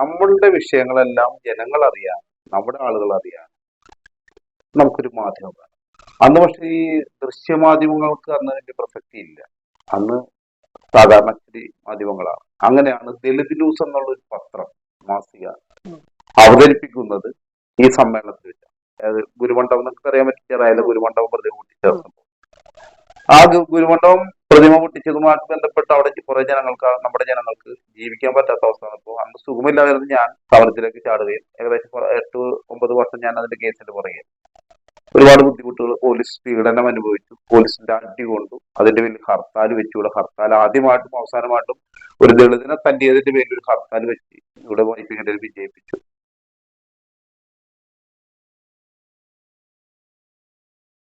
നമ്മളുടെ വിഷയങ്ങളെല്ലാം ജനങ്ങൾ അറിയാൻ, നമ്മുടെ ആളുകൾ അറിയാൻ നമുക്കൊരു മാധ്യമം വേണം. അന്ന് പക്ഷേ ഈ ദൃശ്യമാധ്യമങ്ങൾക്ക് അന്ന് വലിയ പ്രസക്തി ഇല്ല. അന്ന് സാധാരണ അച്ചടി മാധ്യമങ്ങളാണ്. അങ്ങനെയാണ് ദളിത് ന്യൂസ് എന്നുള്ള ഒരു പത്രം, മാസിക അവതരിപ്പിക്കുന്നത് ഈ സമ്മേളനത്തിൽ വെച്ചാണ്. അതായത് ഗുരുമണ്ഡപം നിങ്ങൾക്ക് അറിയാൻ പറ്റിയ ഗുരുമണ്ഡപം പ്രതിമ പൊട്ടിച്ചേർന്നു. ആ ഗുരുമണ്ഡപം പ്രതിമ പൊട്ടിച്ചതുമായിട്ട് ബന്ധപ്പെട്ട് അവിടെ കുറെ നമ്മുടെ ജനങ്ങൾക്ക് ജീവിക്കാൻ പറ്റാത്ത അവസ്ഥ വന്നപ്പോൾ അന്ന് സുഖമില്ലാതിരുന്ന് ഞാൻ സമരത്തിലേക്ക് ചാടുകയും ഏകദേശം 8-9 വർഷം ഞാൻ അതിന്റെ കേസിന്റെ പുറകെ ഒരുപാട് ബുദ്ധിമുട്ടുകൾ, പോലീസ് പീഡനം അനുഭവിച്ചു, പോലീസിന്റെ അടി കൊണ്ടു, അതിന്റെ പേരിൽ ഹർത്താൽ വെച്ചു. ഇവിടെ ഹർത്താൽ ആദ്യമായിട്ടും അവസാനമായിട്ടും ഒരു ദളിതിനെ തല്ലിയതിന്റെ പേരിൽ ഒരു ഹർത്താൽ വെച്ച് ഇവിടെ വൈപ്പിങ്ങൽ വിജയിപ്പിച്ചു.